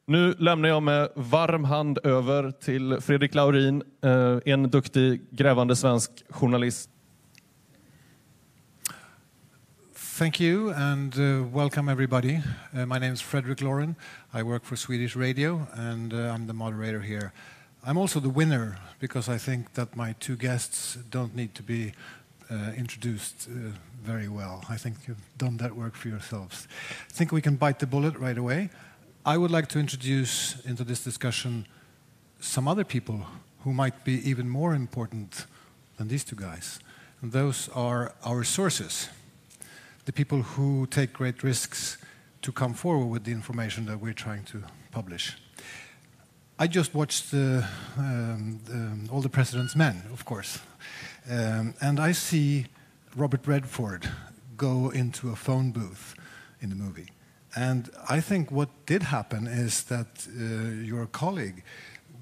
Nu lämnar jag med varm hand över till Fredrik Laurin, en duktig grävande svensk journalist. Thank you and welcome everybody. My name is Fredrik Laurin. I work for Swedish Radio and I'm the moderator here. I'm also the winner because I think that my two guests don't need to be introduced very well. I think you've done that work for yourselves. I think we can bite the bullet right away. I would like to introduce into this discussion some other people who might be even more important than these two guys. And those are our sources, the people who take great risks to come forward with the information that we're trying to publish. I just watched All the President's Men, of course, and I see Robert Redford go into a phone booth in the movie. And I think what did happen is that your colleague,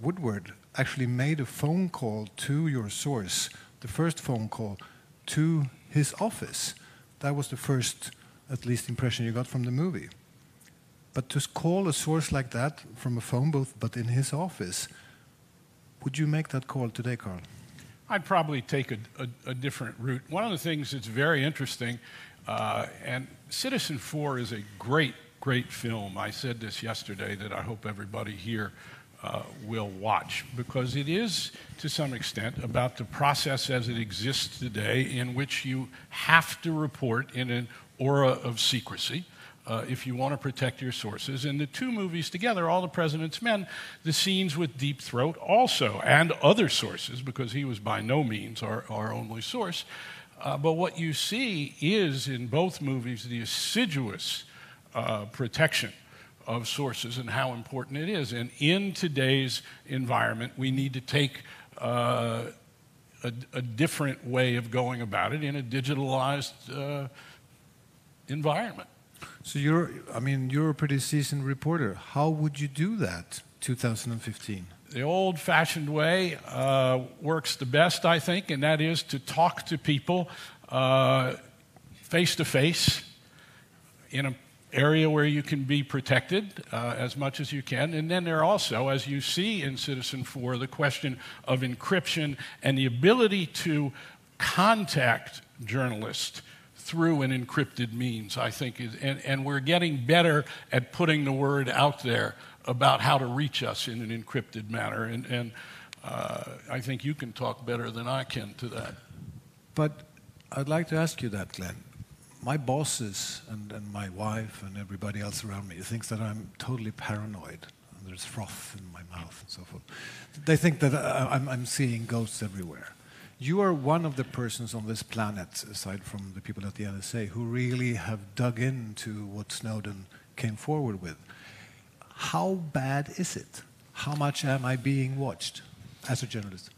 Woodward, actually made a phone call to your source, the first phone call to his office. That was the first, at least, impression you got from the movie. But to call a source like that from a phone booth, but in his office, would you make that call today, Carl? I'd probably take a different route. One of the things that's very interesting, and Citizen 4 is a great, great film. I said this yesterday that I hope everybody here will watch, because it is, to some extent, about the process as it exists today, in which you have to report in an aura of secrecy if you want to protect your sources. And the two movies together, All the President's Men, the scenes with Deep Throat also, and other sources, because he was by no means our only source. But what you see is, in both movies, the assiduous protection of sources and how important it is. And in today's environment, we need to take a different way of going about it in a digitalized environment. So you're a pretty seasoned reporter. How would you do that, 2015? The old-fashioned way works the best, I think, and that is to talk to people face-to-face in an area where you can be protected as much as you can. And then there are also, as you see in Citizen 4, the question of encryption and the ability to contact journalists through an encrypted means, I think, and we're getting better at putting the word out there about how to reach us in an encrypted manner. And I think you can talk better than I can to that. But I'd like to ask you that, Glenn. My bosses and my wife and everybody else around me thinks that I'm totally paranoid. And there's froth in my mouth and so forth. They think that I'm seeing ghosts everywhere. You are one of the persons on this planet, aside from the people at the NSA, who really have dug into what Snowden came forward with. How bad is it? How much am I being watched as a journalist?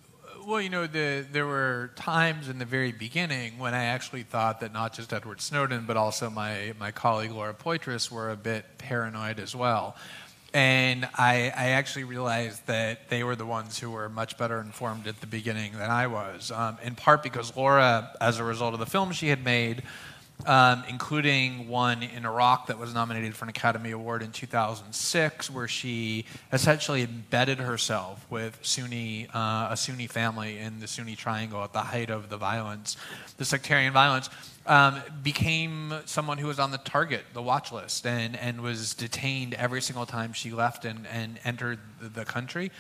Well, you know, there were times in the very beginning when I actually thought that not just Edward Snowden, but also my colleague Laura Poitras were a bit paranoid as well. And I actually realized that they were the ones who were much better informed at the beginning than I was, in part because Laura, as a result of the film she had made, including one in Iraq that was nominated for an Academy Award in 2006, where she essentially embedded herself with a Sunni family in the Sunni Triangle at the height of the violence, the sectarian violence, became someone who was on the target, the watch list, and was detained every single time she left and entered the country.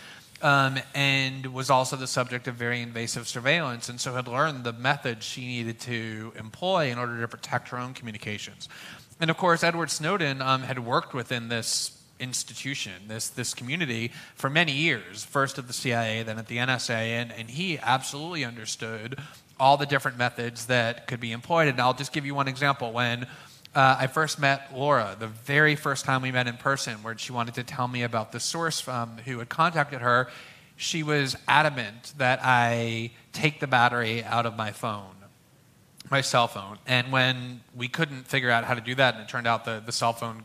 And was also the subject of very invasive surveillance, and so had learned the methods she needed to employ in order to protect her own communications. And of course, Edward Snowden had worked within this institution, this community, for many years, first at the CIA, then at the NSA, and he absolutely understood all the different methods that could be employed. And I'll just give you one example. When I first met Laura, the very first time we met in person, where she wanted to tell me about the source who had contacted her, she was adamant that I take the battery out of my phone, my cell phone. And when we couldn't figure out how to do that, and it turned out the cell phone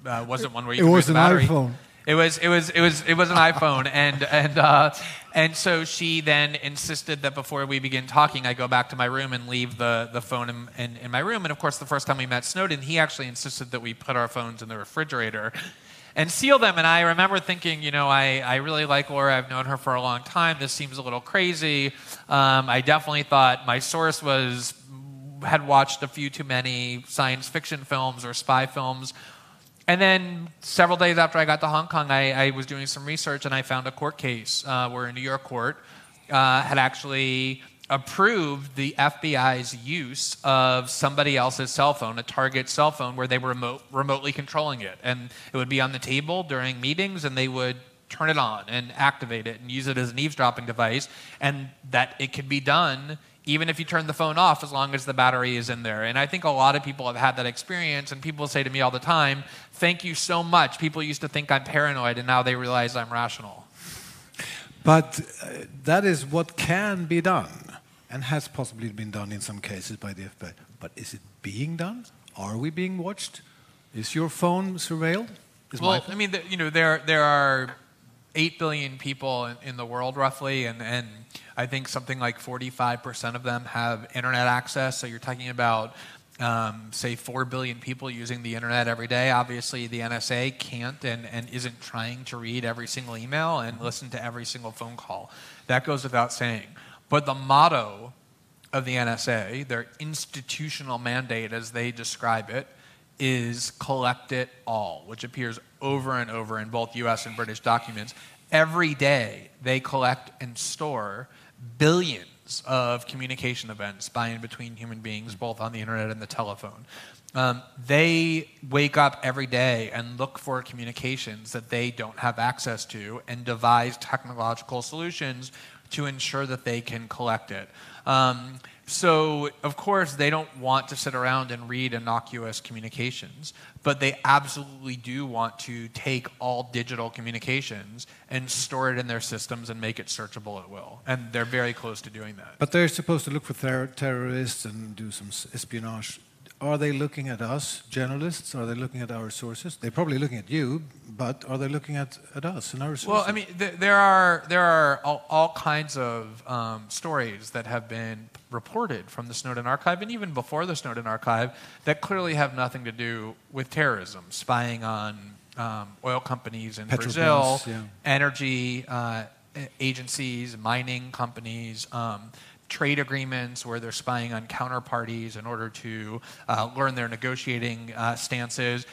wasn't one where you could use the battery. It was an iPhone. It was an iPhone, and so she then insisted that before we begin talking, I go back to my room and leave the phone in my room. And of course, the first time we met Snowden, he actually insisted that we put our phones in the refrigerator. and seal them. And I remember thinking, I really like Laura. I've known her for a long time. This seems a little crazy. I definitely thought my source had watched a few too many science fiction films or spy films. And then several days after I got to Hong Kong, I was doing some research, and I found a court case where a New York court had actually approved the FBI's use of somebody else's cell phone, a target cell phone, where they were remotely controlling it. And it would be on the table during meetings, and they would turn it on and activate it and use it as an eavesdropping device, and that it could be done even if you turn the phone off, as long as the battery is in there. And I think a lot of people have had that experience, and people say to me all the time, thank you so much. People used to think I'm paranoid, and now they realize I'm rational. But that is what can be done, and has possibly been done in some cases by the FBI. But is it being done? Are we being watched? Is your phone surveilled? Well, I mean, there are 8 billion people in the world, roughly, and I think something like 45% of them have internet access. So you're talking about, say, 4 billion people using the internet every day. Obviously, the NSA can't and isn't trying to read every single email and listen to every single phone call. That goes without saying. But the motto of the NSA, their institutional mandate as they describe it, is collect it all, which appears over and over in both US and British documents. Every day, they collect and store billions of communication events by and between human beings, both on the internet and the telephone. They wake up every day and look for communications that they don't have access to and devise technological solutions to ensure that they can collect it. So, of course, they don't want to sit around and read innocuous communications, but they absolutely do want to take all digital communications and store it in their systems and make it searchable at will. And they're very close to doing that. But they're supposed to look for terrorists and do some espionage. Are they looking at us, journalists? Are they looking at our sources? They're probably looking at you, but are they looking at us and our sources? Well, I mean, there are all kinds of stories that have been reported from the Snowden archive, and even before the Snowden archive, that clearly have nothing to do with terrorism, spying on oil companies in Brazil, energy agencies, mining companies, trade agreements where they're spying on counterparties in order to learn their negotiating stances,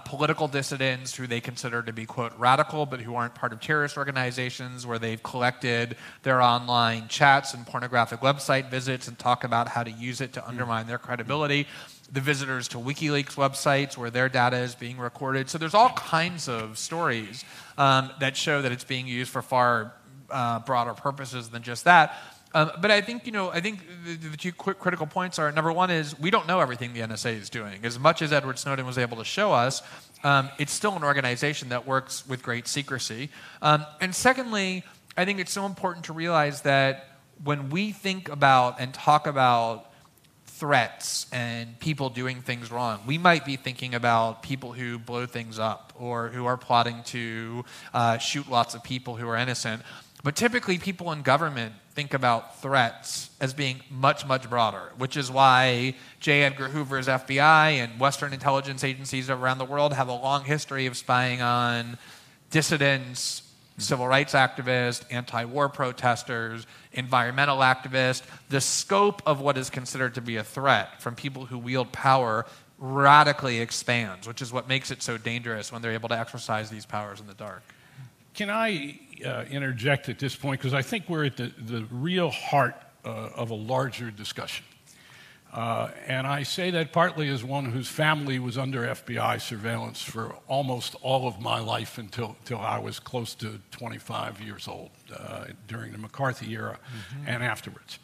political dissidents who they consider to be, quote, radical, but who aren't part of terrorist organizations, where they've collected their online chats and pornographic website visits and talk about how to use it to undermine their credibility. The visitors to WikiLeaks websites where their data is being recorded. So there's all kinds of stories that show that it's being used for far broader purposes than just that. But I think, the two quick critical points are, number one is we don't know everything the NSA is doing. As much as Edward Snowden was able to show us, it's still an organization that works with great secrecy. And secondly, I think it's so important to realize that when we think about and talk about threats and people doing things wrong, we might be thinking about people who blow things up or who are plotting to shoot lots of people who are innocent. But typically, people in government think about threats as being much, much broader, which is why J. Edgar Hoover's FBI and Western intelligence agencies around the world have a long history of spying on dissidents, civil rights activists, anti-war protesters, environmental activists. The scope of what is considered to be a threat from people who wield power radically expands, which is what makes it so dangerous when they're able to exercise these powers in the dark. Can I interject at this point? Because I think we're at the real heart of a larger discussion. And I say that partly as one whose family was under FBI surveillance for almost all of my life until I was close to 25 years old during the McCarthy era and afterwards.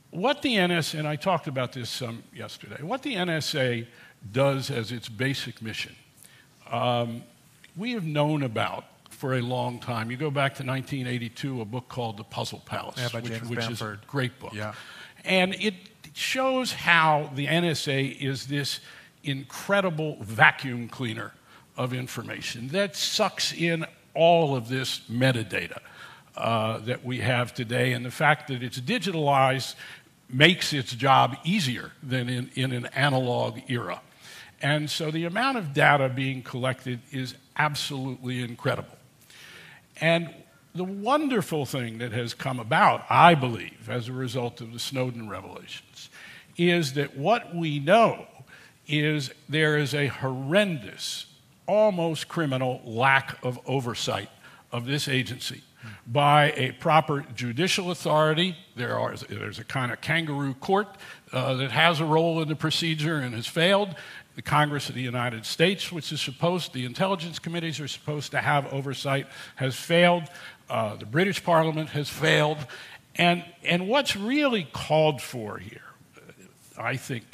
What the NSA, and I talked about this some yesterday, what the NSA does as its basic mission, we have known about for a long time. You go back to 1982, a book called The Puzzle Palace, which is a great book. Yeah. And it shows how the NSA is this incredible vacuum cleaner of information that sucks in all of this metadata that we have today. And the fact that it's digitalized makes its job easier than in an analog era. And so the amount of data being collected is absolutely incredible. And the wonderful thing that has come about, I believe, as a result of the Snowden revelations, is that what we know is there is a horrendous, almost criminal lack of oversight of this agency by a proper judicial authority. There's a kind of kangaroo court that has a role in the procedure and has failed. The Congress of the United States, which is the intelligence committees are supposed to have oversight, has failed. The British Parliament has failed. And what's really called for here, I think,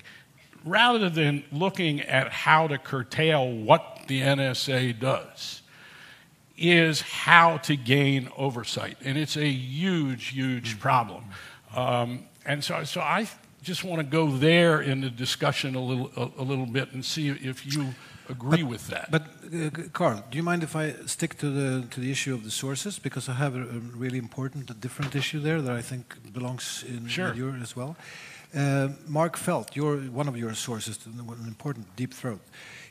rather than looking at how to curtail what the NSA does, is how to gain oversight. And it's a huge, huge problem. And so I just want to go there in the discussion a little bit and see if you agree with that. But Carl, do you mind if I stick to the issue of the sources, because I have a really important, a different issue there that I think belongs in your as well. Mark Felt, one of your sources, an important Deep Throat.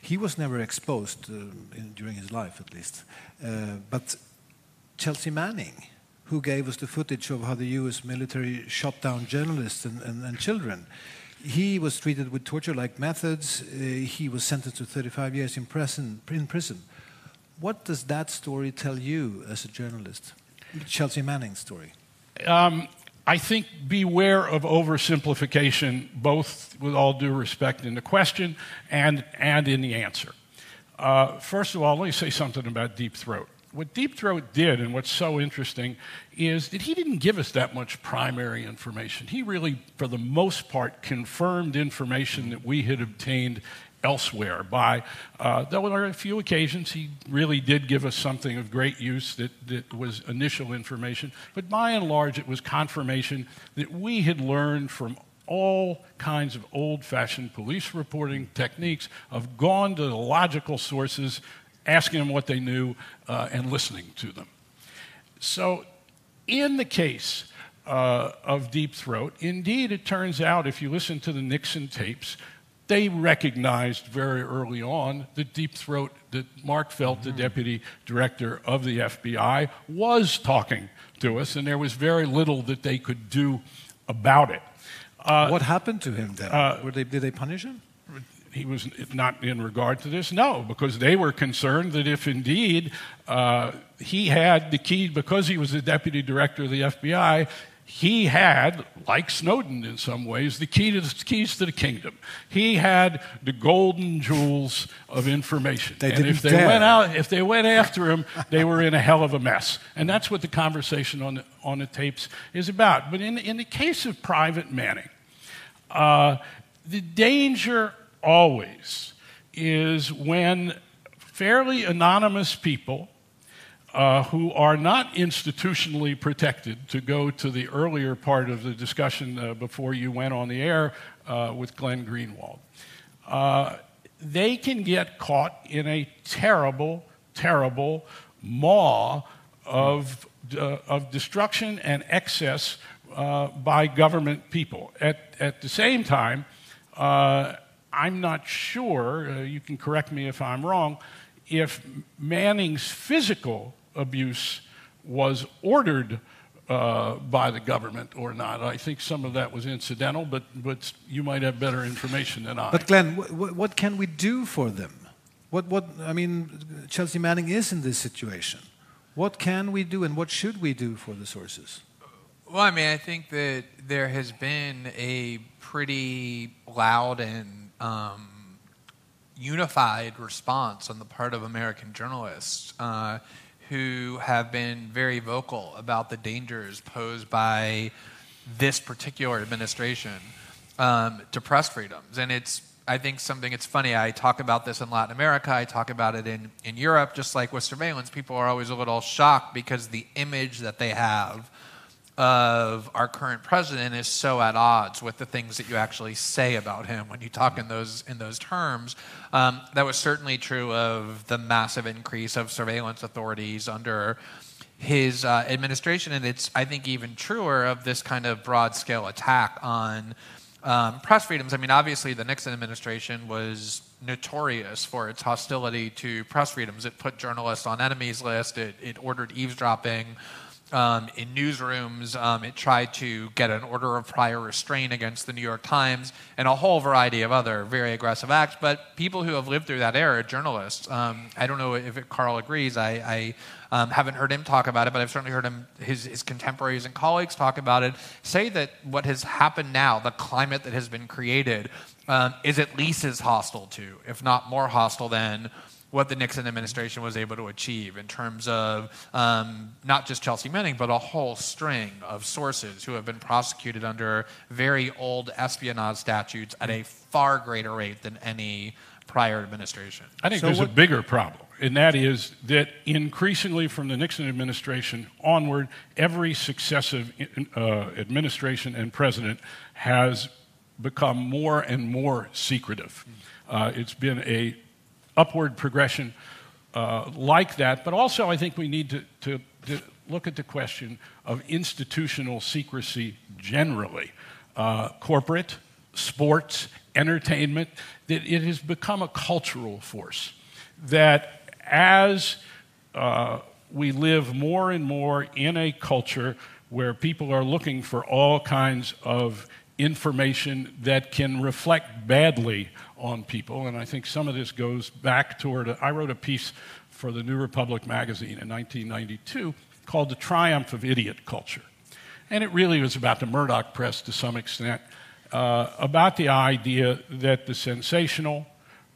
He was never exposed during his life, at least. But Chelsea Manning, who gave us the footage of how the U.S. military shot down journalists and children. He was treated with torture-like methods. He was sentenced to 35 years in prison. What does that story tell you as a journalist? Chelsea Manning's story. I think beware of oversimplification, both with all due respect in the question and in the answer. First of all, let me say something about Deep Throat. What Deep Throat did, and what's so interesting, is that he didn't give us that much primary information. He really, for the most part, confirmed information that we had obtained elsewhere by, though on a few occasions he really did give us something of great use that was initial information, but by and large it was confirmation that we had learned from all kinds of old-fashioned police reporting techniques, of gone to the logical sources, asking them what they knew, and listening to them. So in the case of Deep Throat, indeed it turns out, if you listen to the Nixon tapes, they recognized very early on that Deep Throat, that Mark Felt, the deputy director of the FBI, was talking to us, and there was very little that they could do about it. What happened to him then? Did they punish him? He was not in regard to this, no, because they were concerned that if indeed he had the key, because he was the deputy director of the FBI, he had, like Snowden in some ways, the keys to the kingdom. He had the golden jewels of information. And if they went after him, they were in a hell of a mess. And that's what the conversation on the tapes is about. But in the case of Private Manning, the danger always is when fairly anonymous people who are not institutionally protected, to go to the earlier part of the discussion before you went on the air with Glenn Greenwald, they can get caught in a terrible, terrible maw of destruction and excess by government people. At the same time, I'm not sure, you can correct me if I'm wrong, if Manning's physical abuse was ordered by the government or not. I think some of that was incidental, but you might have better information than I. But Glenn, what can we do for them? I mean, Chelsea Manning is in this situation. What can we do and what should we do for the sources? Well, I mean, I think that there has been a pretty loud and unified response on the part of American journalists who have been very vocal about the dangers posed by this particular administration to press freedoms. And I think it's funny, I talk about this in Latin America, I talk about it in Europe, just like with surveillance. People are always a little shocked because the image that they have of our current president is so at odds with the things that you actually say about him when you talk in those terms. That was certainly true of the massive increase of surveillance authorities under his administration, and it's, I think, even truer of this kind of broad-scale attack on press freedoms. I mean, obviously, the Nixon administration was notorious for its hostility to press freedoms. It put journalists on enemies list. It ordered eavesdropping in newsrooms. It tried to get an order of prior restraint against the New York Times and a whole variety of other very aggressive acts. But people who have lived through that era, journalists, I don't know if Carl agrees. I haven't heard him talk about it, but I've certainly heard his contemporaries and colleagues talk about it, say that what has happened now, the climate that has been created, is at least as hostile to, if not more hostile than, what the Nixon administration was able to achieve in terms of not just Chelsea Manning, but a whole string of sources who have been prosecuted under very old espionage statutes at a far greater rate than any prior administration. I think there's a bigger problem, and that is that increasingly from the Nixon administration onward, every successive administration and president has become more and more secretive. It's been a upward progression like that, but also I think we need to look at the question of institutional secrecy generally. Corporate, sports, entertainment, that it has become a cultural force. That as we live more and more in a culture where people are looking for all kinds of information that can reflect badly on people, and I think some of this goes back toward, I wrote a piece for the New Republic magazine in 1992 called The Triumph of Idiot Culture. And it really was about the Murdoch press to some extent, about the idea that the sensational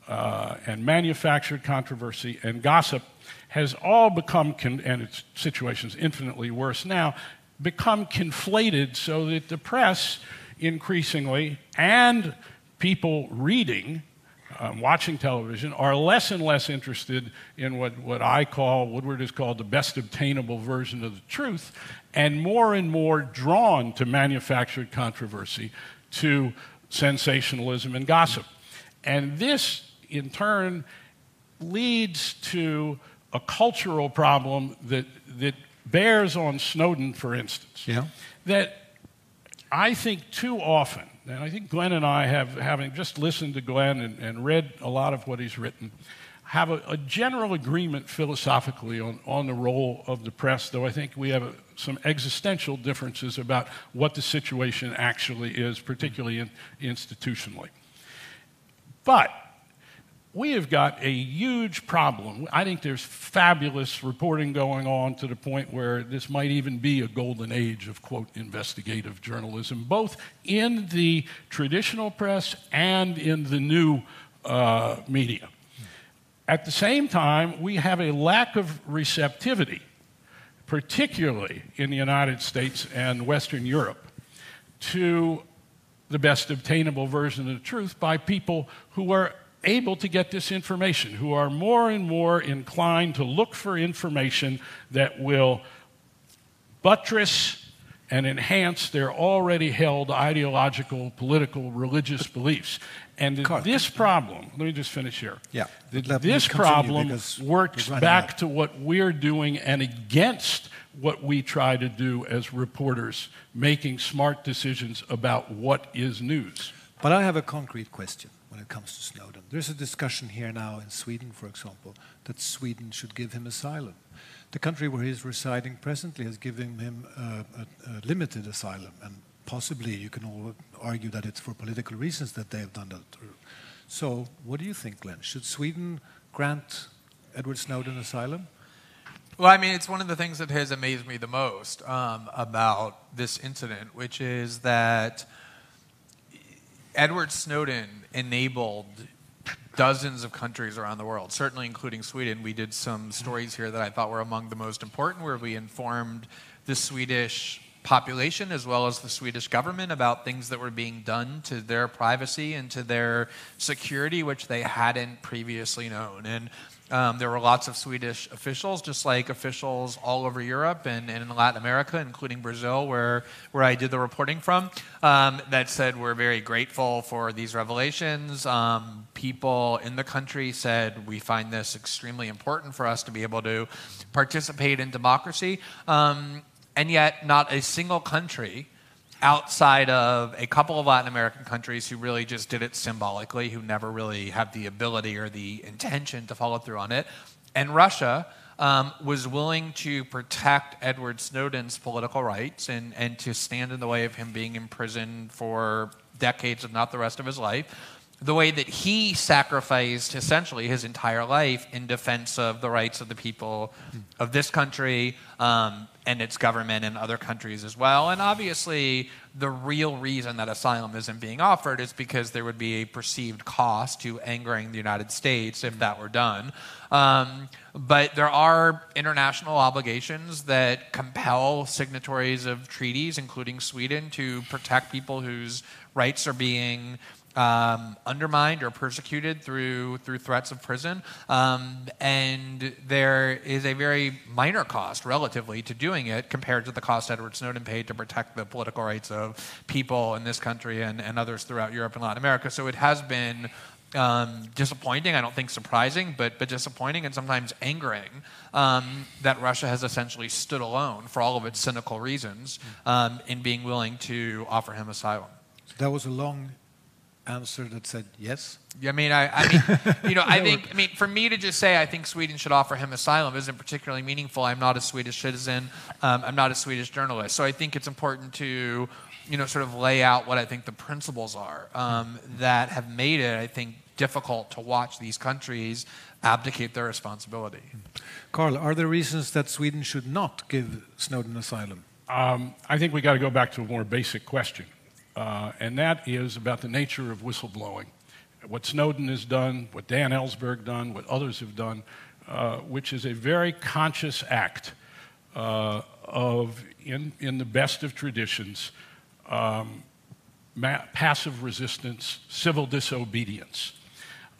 and manufactured controversy and gossip has all become, and its situation's infinitely worse now, become conflated so that the press increasingly and people reading, watching television, are less and less interested in what Woodward has called the best obtainable version of the truth, and more drawn to manufactured controversy, to sensationalism and gossip. And this, in turn, leads to a cultural problem that bears on Snowden, for instance. Yeah. That I think too often, and I think Glenn and I, having just listened to Glenn and read a lot of what he's written, have a general agreement philosophically on the role of the press, though I think we have some existential differences about what the situation actually is, particularly institutionally. But we have got a huge problem. I think there's fabulous reporting going on to the point where this might even be a golden age of, quote, investigative journalism, both in the traditional press and in the new media. At the same time, we have a lack of receptivity, particularly in the United States and Western Europe, to the best obtainable version of the truth by people who are able to get this information, who are more and more inclined to look for information that will buttress and enhance their already held ideological, political, religious beliefs. And this problem, let me just finish here. Yeah. This problem works back to what we're doing and against what we try to do as reporters, making smart decisions about what is news. But I have a concrete question when it comes to Snowden. There's a discussion here now in Sweden, for example, that Sweden should give him asylum. The country where he's residing presently has given him a limited asylum, and possibly you can all argue that it's for political reasons that they have done that. So what do you think, Glenn? Should Sweden grant Edward Snowden asylum? Well, I mean, it's one of the things that has amazed me the most about this incident, which is that Edward Snowden enabled dozens of countries around the world, certainly including Sweden. We did some stories here that I thought were among the most important, where we informed the Swedish population as well as the Swedish government about things that were being done to their privacy and to their security, which they hadn't previously known. And there were lots of Swedish officials, just like officials all over Europe and in Latin America, including Brazil, where I did the reporting from, that said we're very grateful for these revelations. People in the country said we find this extremely important for us to be able to participate in democracy. And yet not a single country outside of a couple of Latin American countries who really just did it symbolically, who never really had the ability or the intention to follow through on it. And Russia was willing to protect Edward Snowden's political rights and to stand in the way of him being imprisoned for decades, if not the rest of his life, the way that he sacrificed essentially his entire life in defense of the rights of the people of this country and its government and other countries as well. And obviously, the real reason that asylum isn't being offered is because there would be a perceived cost to angering the United States if that were done. But there are international obligations that compel signatories of treaties, including Sweden, to protect people whose rights are being undermined or persecuted through threats of prison. And there is a very minor cost, relatively, to doing it compared to the cost Edward Snowden paid to protect the political rights of people in this country and others throughout Europe and Latin America. So it has been disappointing, I don't think surprising, but disappointing and sometimes angering that Russia has essentially stood alone for all of its cynical reasons in being willing to offer him asylum. So that was a long answer that said yes? I mean, for me to just say I think Sweden should offer him asylum isn't particularly meaningful. I'm not a Swedish citizen. I'm not a Swedish journalist. So I think it's important to, sort of lay out what I think the principles are that have made it, I think, difficult to watch these countries abdicate their responsibility. Carl, are there reasons that Sweden should not give Snowden asylum? I think we got to go back to a more basic question. And that is about the nature of whistleblowing. What Snowden has done, what Dan Ellsberg done, what others have done, which is a very conscious act of, in the best of traditions, passive resistance, civil disobedience.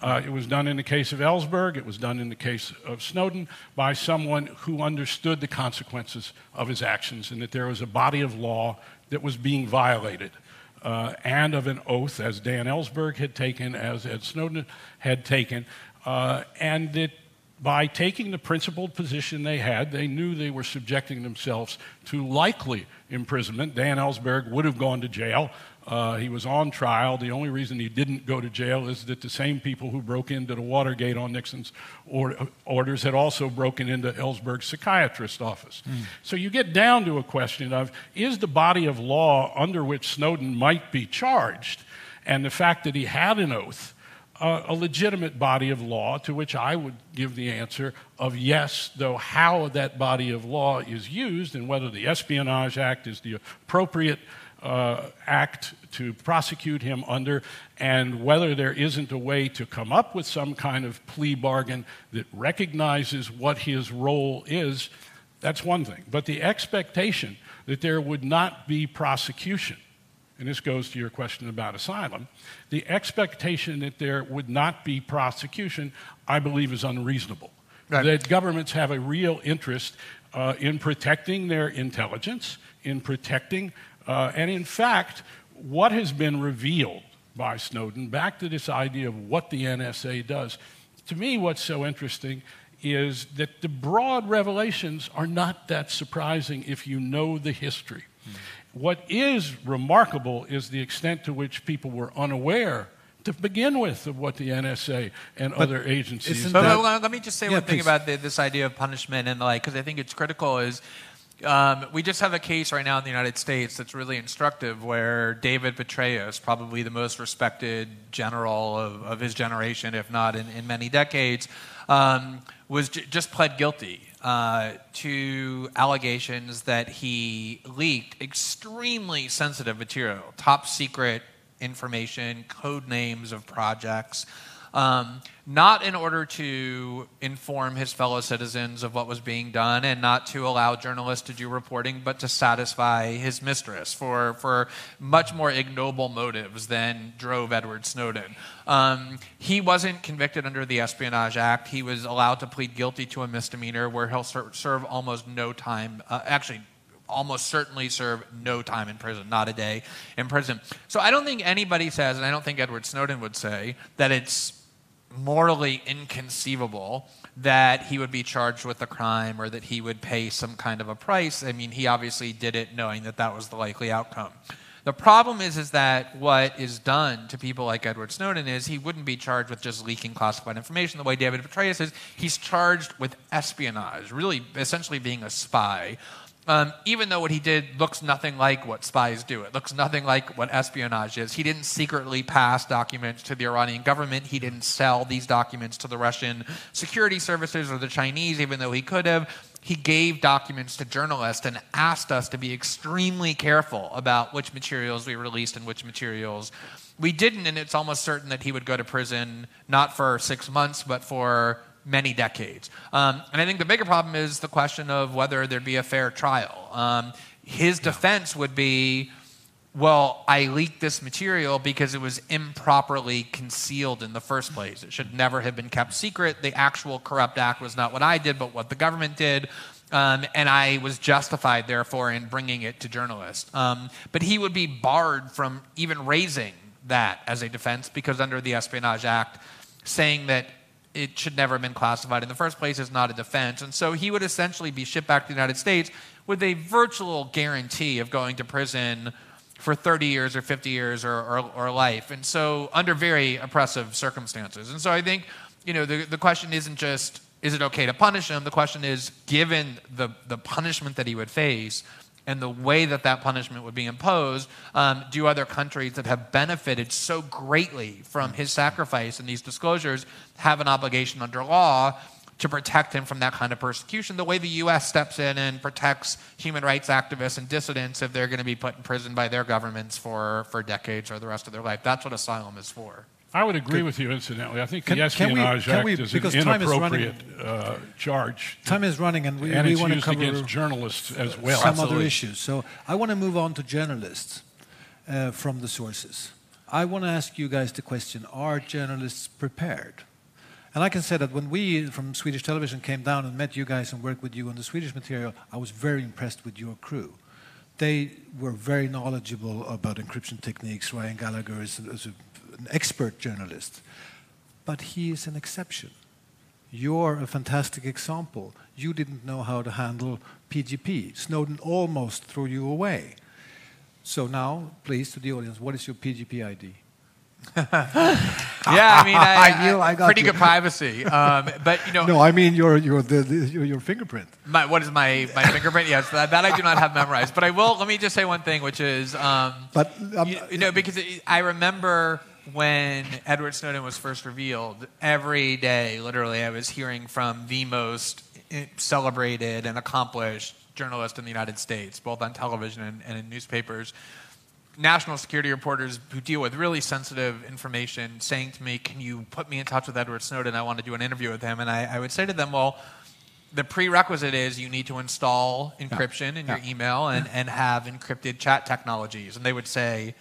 It was done in the case of Ellsberg. It was done in the case of Snowden by someone who understood the consequences of his actions and that there was a body of law that was being violated. And of an oath, as Dan Ellsberg had taken, as Ed Snowden had taken, and that by taking the principled position they had, they knew they were subjecting themselves to likely imprisonment. Dan Ellsberg would have gone to jail. He was on trial. The only reason he didn't go to jail is that the same people who broke into the Watergate on Nixon's orders had also broken into Ellsberg's psychiatrist's office. So you get down to a question of, is the body of law under which Snowden might be charged, and the fact that he had an oath, a legitimate body of law, to which I would give the answer of yes, though how that body of law is used and whether the Espionage Act is the appropriate act to prosecute him under, and whether there isn't a way to come up with some kind of plea bargain that recognizes what his role is, that's one thing. But the expectation that there would not be prosecution, and this goes to your question about asylum, the expectation that there would not be prosecution, I believe, is unreasonable. Right. That governments have a real interest in protecting their intelligence, in protecting and in fact, what has been revealed by Snowden, back to this idea of what the NSA does, to me what's so interesting is that the broad revelations are not that surprising if you know the history. What is remarkable is the extent to which people were unaware to begin with of what the NSA and other agencies... Let me just say one thing about this idea of punishment and because I think it's critical is we just have a case right now in the United States that's really instructive where David Petraeus, probably the most respected general of his generation, if not in many decades, was just pled guilty to allegations that he leaked extremely sensitive material, top secret information, code names of projects, not in order to inform his fellow citizens of what was being done and not to allow journalists to do reporting, but to satisfy his mistress for much more ignoble motives than drove Edward Snowden. He wasn't convicted under the Espionage Act. He was allowed to plead guilty to a misdemeanor where he'll serve almost no time, almost certainly serve no time in prison, not a day in prison. So I don't think anybody says, and I don't think Edward Snowden would say, that it's morally inconceivable that he would be charged with a crime or that he would pay some kind of a price. I mean, he obviously did it knowing that that was the likely outcome. The problem is that what is done to people like Edward Snowden is he wouldn't be charged with just leaking classified information the way David Petraeus is. He's charged with espionage, really essentially being a spy. Even though what he did looks nothing like what spies do. It looks nothing like what espionage is. He didn't secretly pass documents to the Iranian government. He didn't sell these documents to the Russian security services or the Chinese, even though he could have. He gave documents to journalists and asked us to be extremely careful about which materials we released and which materials we didn't. And it's almost certain that he would go to prison not for 6 months, but for many decades. And I think the bigger problem is the question of whether there'd be a fair trial. His defense would be, well, I leaked this material because it was improperly concealed in the first place. It should never have been kept secret. The actual corrupt act was not what I did, but what the government did. And I was justified, therefore, in bringing it to journalists. But he would be barred from even raising that as a defense because under the Espionage Act, saying that it should never have been classified in the first place is not a defense. And so he would essentially be shipped back to the United States with a virtual guarantee of going to prison for 30 years or 50 years or life. And so under very oppressive circumstances. And so I think, the question isn't just, is it okay to punish him? The question is, given the punishment that he would face and the way that punishment would be imposed, do other countries that have benefited so greatly from his sacrifice and these disclosures have an obligation under law to protect him from that kind of persecution, the way the U.S. steps in and protects human rights activists and dissidents if they're going to be put in prison by their governments for decades or the rest of their life. That's what asylum is for. I would agree with you, incidentally. I think the Espionage Act is an inappropriate charge. Time is running, and we it's want to used cover against journalists as well. some other issues. So I want to move on to journalists from the sources. I want to ask you guys the question, are journalists prepared? And I can say that when we from Swedish Television came down and met you guys and worked with you on the Swedish material, I was very impressed with your crew. They were very knowledgeable about encryption techniques. Ryan Gallagher is an expert journalist. But he is an exception. You're a fantastic example. You didn't know how to handle PGP. Snowden almost threw you away. So now, please, to the audience, what is your PGP ID? Yeah, I mean, I got pretty good privacy, but No, I mean your fingerprint. What is my fingerprint? Yes, that I do not have memorized. But I will. Let me just say one thing, which is, because I remember when Edward Snowden was first revealed, every day, literally, I was hearing from the most celebrated and accomplished journalist in the United States, both on television and in newspapers. National security reporters who deal with really sensitive information saying to me, can you put me in touch with Edward Snowden? I want to do an interview with him. And I would say to them, well, the prerequisite is you need to install encryption in your email and have encrypted chat technologies. And they would say,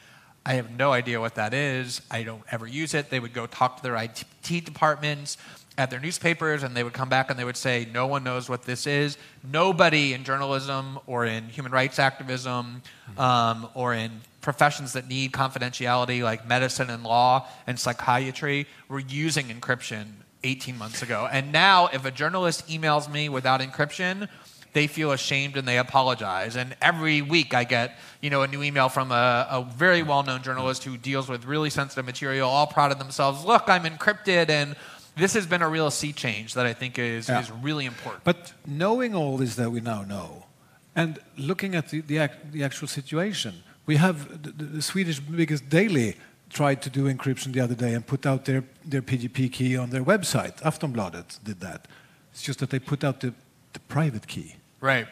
I have no idea what that is. I don't ever use it. They would go talk to their IT departments at their newspapers, and they would come back and they would say, no one knows what this is. Nobody in journalism or in human rights activism or in professions that need confidentiality like medicine and law and psychiatry were using encryption 18 months ago. And now if a journalist emails me without encryption, they feel ashamed and they apologize. And every week I get a new email from a very well-known journalist who deals with really sensitive material, all proud of themselves. Look, I'm encrypted. And this has been a real sea change that I think is really important. But knowing all this that we now know, and looking at the actual situation, we have the Swedish biggest daily tried to do encryption the other day and put out their PGP key on their website. Aftonbladet did that. It's just that they put out the private key. Right.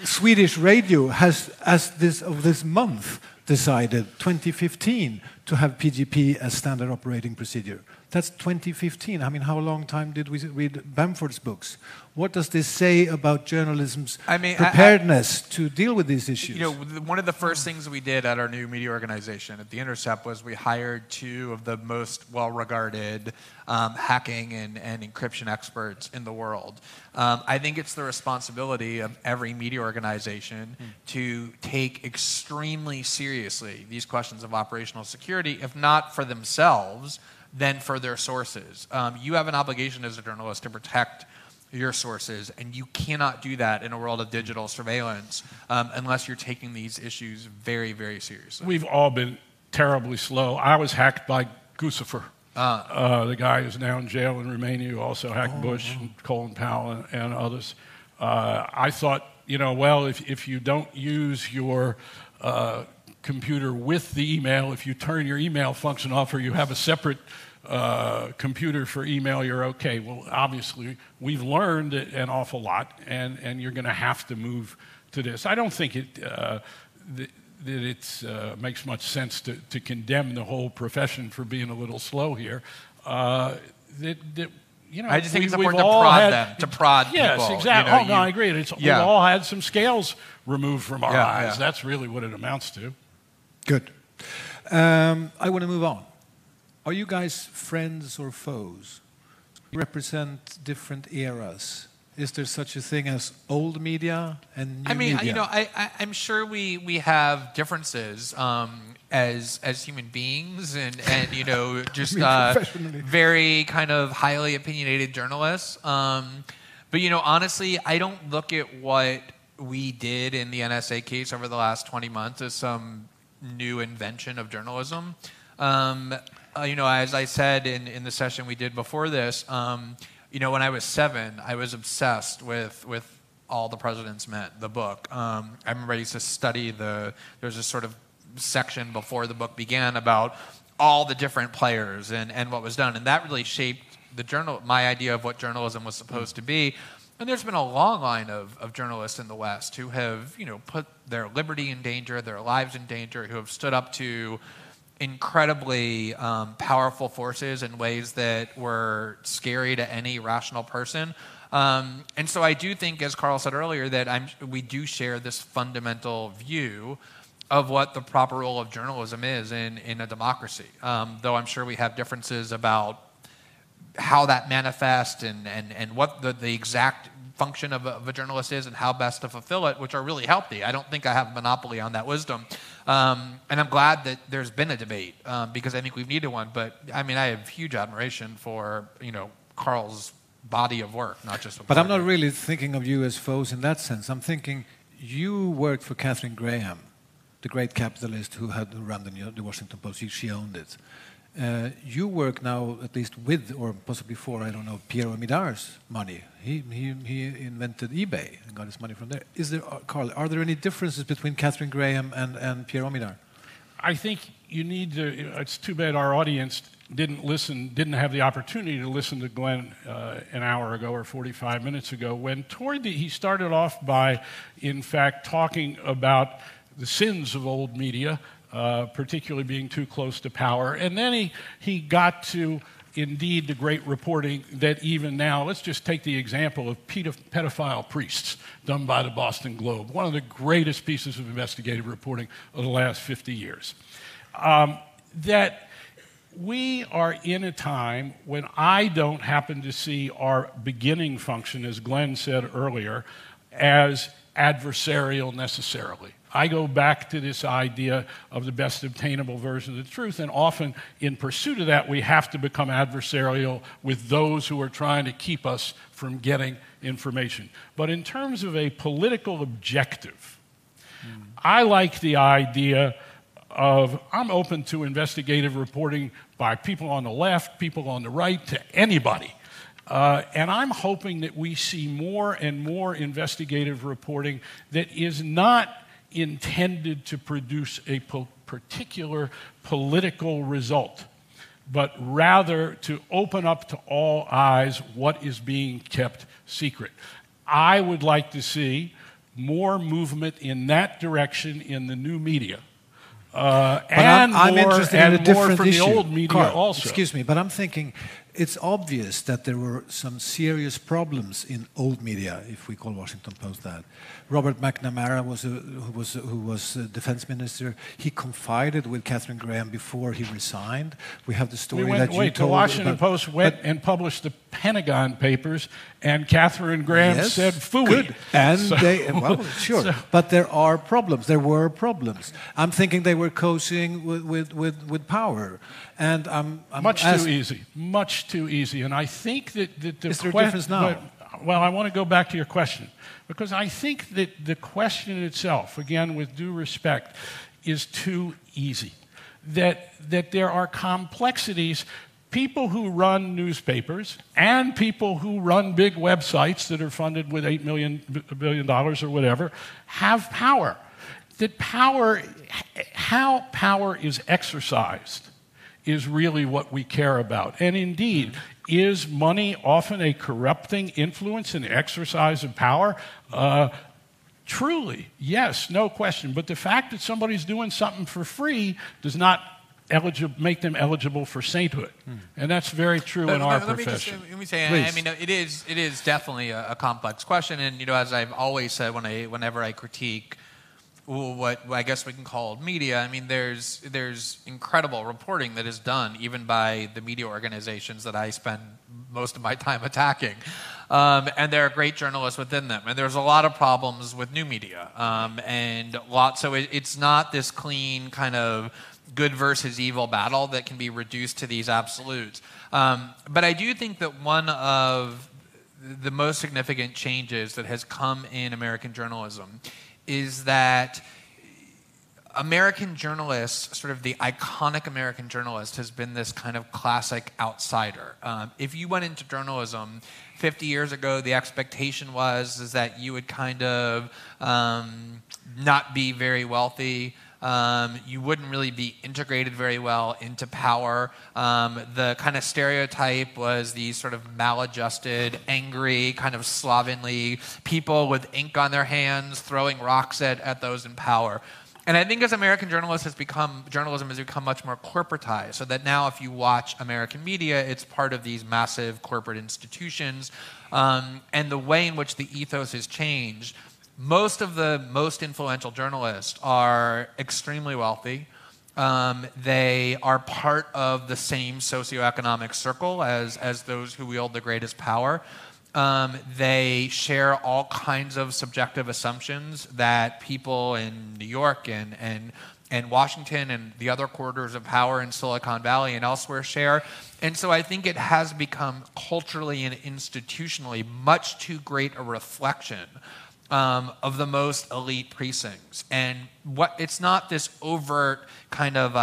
Swedish Radio has, as this month, decided 2015 to have PGP as standard operating procedure. That's 2015. I mean, how long time did we read Bamford's books? What does this say about journalism's preparedness to deal with these issues? One of the first things we did at our new media organization at The Intercept was we hired two of the most well-regarded hacking and encryption experts in the world. I think it's the responsibility of every media organization to take extremely seriously these questions of operational security, if not for themselves, then for their sources. You have an obligation as a journalist to protect your sources, and you cannot do that in a world of digital surveillance unless you're taking these issues very, very seriously. We've all been terribly slow. I was hacked by Guccifer, the guy who's now in jail in Romania, who also hacked Bush and Colin Powell and others. I thought, well, if you don't use your computer with the email, if you turn your email function off or you have a separate computer for email, you're okay. Well, obviously, we've learned an awful lot, and you're going to have to move to this. I don't think that it makes much sense to condemn the whole profession for being a little slow here. I just think it's important to prod people. Yes, exactly. No, I agree. We've all had some scales removed from our eyes. Yeah. That's really what it amounts to. Good. I want to move on. Are you guys friends or foes? You represent different eras. Is there such a thing as old media and new media? I'm sure we have differences as human beings and just very kind of highly opinionated journalists. But honestly, I don't look at what we did in the NSA case over the last 20 months as some new invention of journalism. As I said in the session we did before this, when I was 7, I was obsessed with All the President's Men, the book. I remember I used to study there's a sort of section before the book began about all the different players and what was done. And that really shaped my idea of what journalism was supposed to be. And there's been a long line of journalists in the West who have, put their liberty in danger, their lives in danger, who have stood up to incredibly powerful forces in ways that were scary to any rational person. And so I do think, as Carl said earlier, that we do share this fundamental view of what the proper role of journalism is in a democracy. Though I'm sure we have differences about how that manifests and what the exact function of a journalist is and how best to fulfill it, which are really healthy. I don't think I have a monopoly on that wisdom. And I'm glad that there's been a debate because I think we've needed one. But I have huge admiration for Carl's body of work, not just. But I'm not really thinking of you as foes in that sense. I'm thinking you worked for Katharine Graham, the great capitalist who had run the Washington Post. She owned it. You work now, at least with, or possibly for, I don't know, Pierre Omidyar's money. He invented eBay and got his money from there. Carl, are there any differences between Katharine Graham and Pierre Omidyar? I think you need to. It's too bad our audience didn't have the opportunity to listen to Glenn an hour ago or 45 minutes ago, when he started off by, in fact, talking about the sins of old media, particularly being too close to power. And then he got to, indeed, the great reporting that even now, let's just take the example of pedophile priests done by the Boston Globe, one of the greatest pieces of investigative reporting of the last 50 years. That we are in a time when I don't happen to see our beginning function, as Glenn said earlier, as adversarial necessarily. I go back to this idea of the best obtainable version of the truth, and often in pursuit of that, we have to become adversarial with those who are trying to keep us from getting information. But in terms of a political objective, I like the idea of, I'm open to investigative reporting by people on the left, people on the right, to anybody. And I'm hoping that we see more and more investigative reporting that is not intended to produce a particular political result, but rather to open up to all eyes what is being kept secret. I would like to see more movement in that direction in the new media. And I'm interested in a different from issue. The old media Carl, also. Excuse me, but I'm thinking it's obvious that there were some serious problems in old media, if we call Washington Post that. Robert McNamara who was defense minister. He confided with Katharine Graham before he resigned. We have the story that you told. The Washington Post went and published the Pentagon Papers, and Katharine Graham said "phooey." Good. And sure. But there are problems. There were problems. I'm thinking they were cozying with power, and I'm much too easy. And I think that the is there a difference now? Well, I want to go back to your question, because I think that the question itself, again, with due respect, is too easy. That there are complexities. People who run newspapers and people who run big websites that are funded with $8 billion or whatever have power. That power, how power is exercised, is really what we care about. And indeed, is money often a corrupting influence in the exercise of power? Truly, yes, no question. But the fact that somebody's doing something for free does not make them eligible for sainthood. And that's very true in our profession. Let me say, I mean, it is definitely a complex question. And, as I've always said whenever I critique what I guess we can call media, I mean, there's incredible reporting that is done even by the media organizations that I spend most of my time attacking. And there are great journalists within them. And there's a lot of problems with new media. So it's not this clean kind of good versus evil battle that can be reduced to these absolutes. But I do think that one of the most significant changes that has come in American journalism is that American journalists, sort of the iconic American journalist, has been this kind of classic outsider. If you went into journalism 50 years ago, the expectation is that you would kind of not be very wealthy. You wouldn't really be integrated very well into power. The kind of stereotype was these sort of maladjusted, angry, kind of slovenly people with ink on their hands throwing rocks at those in power. And I think as American journalism has become much more corporatized, so that now if you watch American media, it's part of these massive corporate institutions. And the way in which the ethos has changed, most of the most influential journalists are extremely wealthy. They are part of the same socioeconomic circle as those who wield the greatest power. They share all kinds of subjective assumptions that people in New York and Washington and the other corridors of power in Silicon Valley and elsewhere share. And so I think it has become culturally and institutionally much too great a reflection of the most elite precincts. And it's not this overt kind of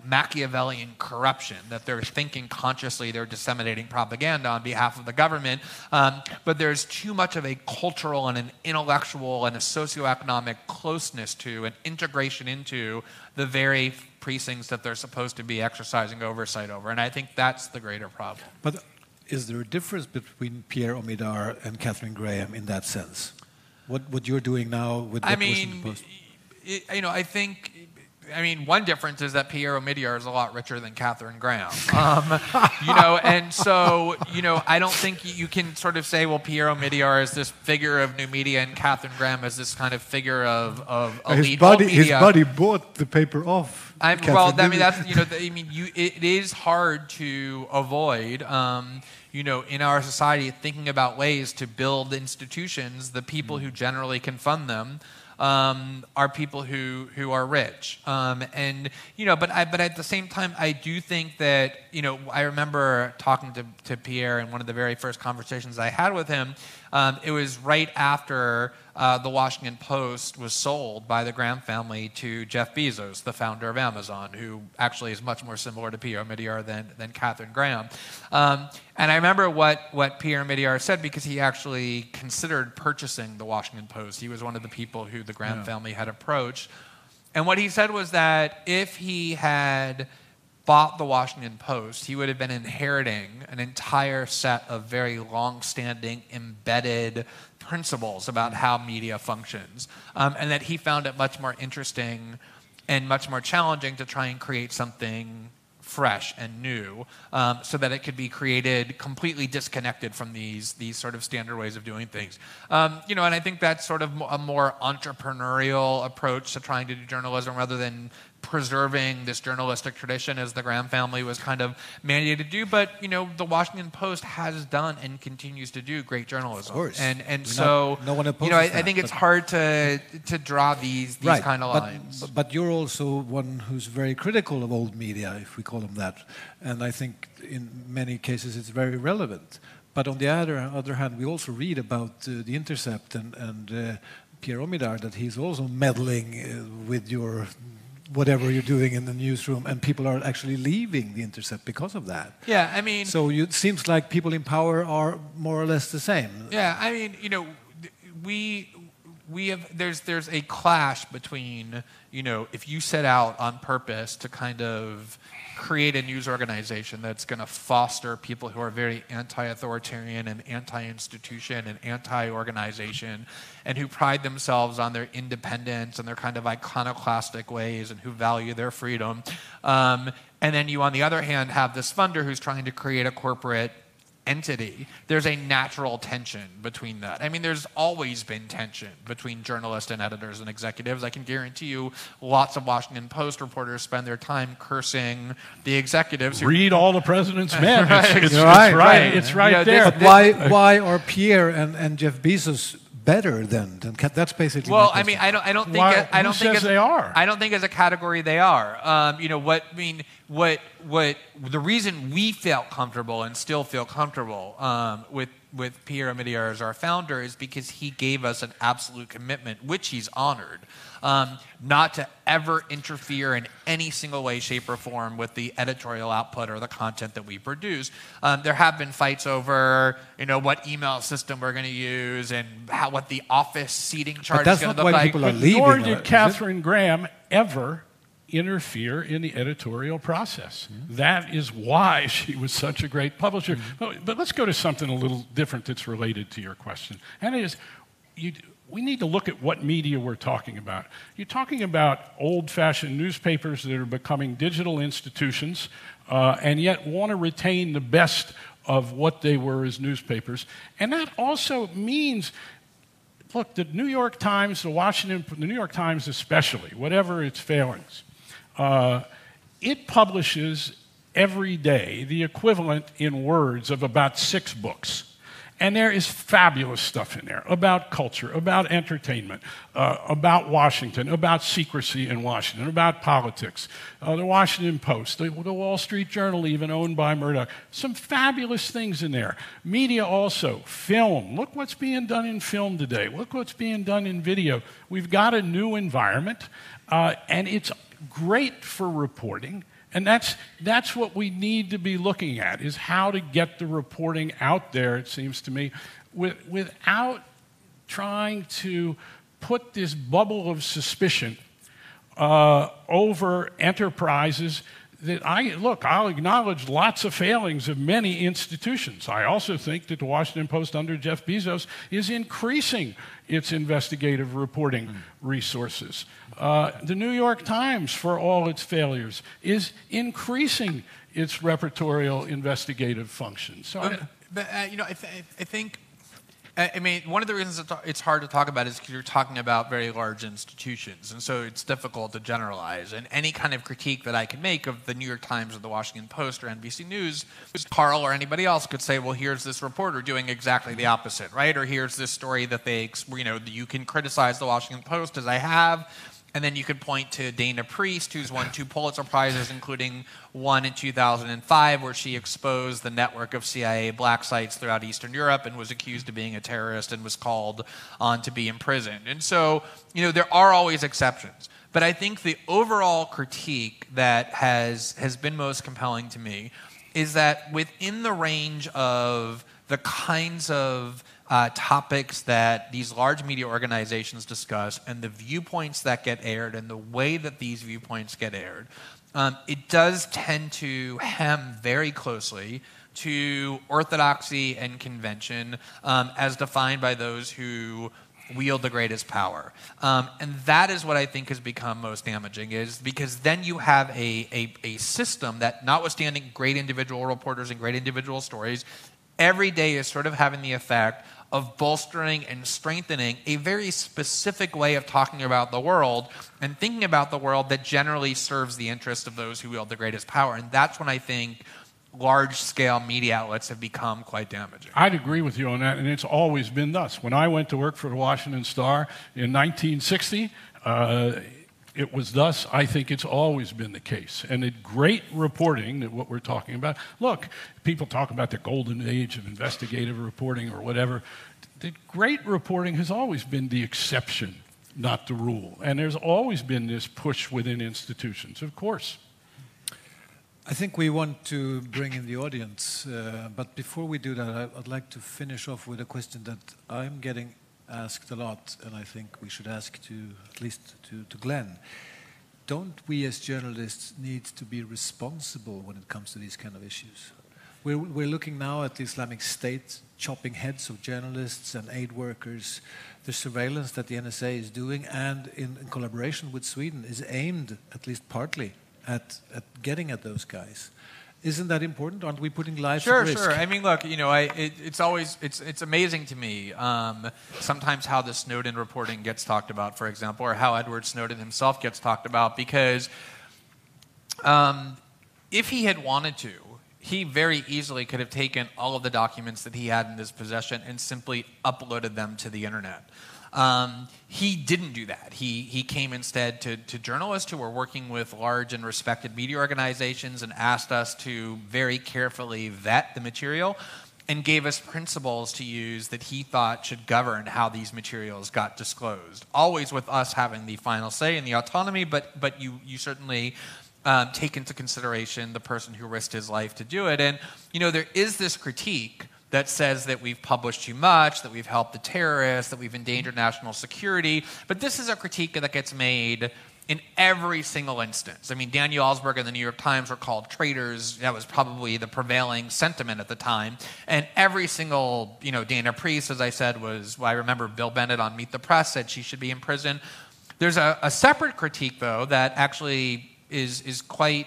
Machiavellian corruption that they're thinking consciously, they're disseminating propaganda on behalf of the government, but there's too much of a cultural and an intellectual and a socioeconomic closeness to and integration into the very precincts that they're supposed to be exercising oversight over. And I think that's the greater problem. But is there a difference between Pierre Omidyar and Katharine Graham in that sense? What you're doing now with what was in the Post? I mean, one difference is that Pierre Omidyar is a lot richer than Katharine Graham. And so, I don't think you can sort of say, well, Pierre Omidyar is this figure of new media and Katharine Graham is this kind of figure of elite media. His buddy bought the paper off. It is hard to avoid. In our society, thinking about ways to build institutions, the people who generally can fund them are people who are rich. But at the same time, I do think that, I remember talking to Pierre in one of the very first conversations I had with him. It was right after the Washington Post was sold by the Graham family to Jeff Bezos, the founder of Amazon, who actually is much more similar to Pierre Omidyar than Katharine Graham. And I remember what Pierre Omidyar said, because he actually considered purchasing the Washington Post. He was one of the people who the Graham family had approached. And what he said was that if he had bought the Washington Post, he would have been inheriting an entire set of very long-standing, embedded principles about how media functions, and that he found it much more interesting and much more challenging to try and create something fresh and new, so that it could be created completely disconnected from these sort of standard ways of doing things. And I think that's sort of a more entrepreneurial approach to trying to do journalism, rather than preserving this journalistic tradition as the Graham family was kind of mandated to do. But, the Washington Post has done and continues to do great journalism. Of course. No one opposes I think it's hard to draw these kind of lines. But you're also one who's very critical of old media, if we call them that. And I think in many cases it's very relevant. But on the other hand, we also read about The Intercept and Pierre Omidyar, that he's also meddling with your whatever you're doing in the newsroom, and people are actually leaving The Intercept because of that. Yeah, I mean... So it seems like people in power are more or less the same. Yeah, I mean, you know, we have... There's a clash between, you know, if you set out on purpose to kind of create a news organization that's going to foster people who are very anti-authoritarian and anti-institution and anti-organization and who pride themselves on their independence and their kind of iconoclastic ways and who value their freedom. And then you, on the other hand, have this funder who's trying to create a corporate entity. There's a natural tension between that. I mean, there's always been tension between journalists and editors and executives. I can guarantee you lots of Washington Post reporters spend their time cursing the executives. Read all the President's Men. Right. It's right. It's right Yeah, there. But why are Pierre and Jeff Bezos better than that's basically? Well, I mean, I don't think Who says they are? I don't think as a category they are. You know what? I mean, what the reason we felt comfortable and still feel comfortable with Pierre Omidyar as our founder is because he gave us an absolute commitment, which he's honored, not to ever interfere in any single way, shape, or form with the editorial output or the content that we produce. There have been fights over, you know, what email system we're going to use and what the office seating chart is going to look like. Nor did Katharine Graham ever interfere in the editorial process. That is why she was such a great publisher. But let's go to something a little different that's related to your question. And it is, we need to look at what media we're talking about. You're talking about old-fashioned newspapers that are becoming digital institutions and yet want to retain the best of what they were as newspapers. And that also means, look, the New York Times, the New York Times especially, whatever its failings, it publishes every day the equivalent in words of about 6 books. And there is fabulous stuff in there about culture, about entertainment, about Washington, about secrecy in Washington, about politics. The Washington Post, the Wall Street Journal, even owned by Murdoch. Some fabulous things in there. Media also, film. Look what's being done in film today. Look what's being done in video. We've got a new environment, and it's great for reporting. And that's what we need to be looking at, is how to get the reporting out there, it seems to me, without trying to put this bubble of suspicion over enterprises that I'll acknowledge lots of failings of many institutions. I also think that the Washington Post under Jeff Bezos is increasing its investigative reporting resources. The New York Times, for all its failures, is increasing its reportorial investigative function. So, you know, I think. I mean, one of the reasons it's hard to talk about is because you're talking about very large institutions, and so it's difficult to generalize. And any kind of critique that I can make of the New York Times or the Washington Post or NBC News, Carl or anybody else could say, well, here's this reporter doing exactly the opposite, right? Or here's this story that you can criticize the Washington Post, as I have, and then you could point to Dana Priest, who's won 2 Pulitzer Prizes, including one in 2005, where she exposed the network of CIA black sites throughout Eastern Europe and was accused of being a terrorist and was called on to be imprisoned. And so, you know, there are always exceptions. But I think the overall critique that has been most compelling to me is that within the range of the kinds of topics that these large media organizations discuss and the viewpoints that get aired and the way that these viewpoints get aired, it does tend to hem very closely to orthodoxy and convention as defined by those who wield the greatest power. And that is what I think has become most damaging, is because then you have a system that, notwithstanding great individual reporters and great individual stories, every day is sort of having the effect of bolstering and strengthening a very specific way of talking about the world and thinking about the world that generally serves the interest of those who wield the greatest power. And that's when I think large-scale media outlets have become quite damaging. I'd agree with you on that, and it's always been thus. When I went to work for the Washington Star in 1960, It was thus, I think it's always been the case. And the great reporting, that what we're talking about, look, people talk about the golden age of investigative reporting or whatever. The great reporting has always been the exception, not the rule. And there's always been this push within institutions, of course. I think we want to bring in the audience, but before we do that, I'd like to finish off with a question that I'm getting asked a lot, and I think we should ask at least to Glenn. Don't we as journalists need to be responsible when it comes to these kind of issues? We're looking now at the Islamic State chopping heads of journalists and aid workers. The surveillance that the NSA is doing, and in collaboration with Sweden, is aimed, at least partly, at getting at those guys. Isn't that important? Aren't we putting lives at risk? Sure. I mean, look, it's amazing to me sometimes how the Snowden reporting gets talked about, for example, or how Edward Snowden himself gets talked about, because if he had wanted to, he very easily could have taken all of the documents that he had in his possession and simply uploaded them to the internet. He didn't do that. He came instead to journalists who were working with large and respected media organizations and asked us to very carefully vet the material and gave us principles to use that he thought should govern how these materials got disclosed. Always with us having the final say and the autonomy, but you certainly take into consideration the person who risked his life to do it. And, there is this critique that says that we've published too much, that we've helped the terrorists, that we've endangered national security. But this is a critique that gets made in every single instance. I mean, Daniel Ellsberg and the New York Times were called traitors. That was probably the prevailing sentiment at the time. And every single, Dana Priest, as I said, I remember Bill Bennett on Meet the Press said she should be in prison. There's a separate critique, though, that actually is quite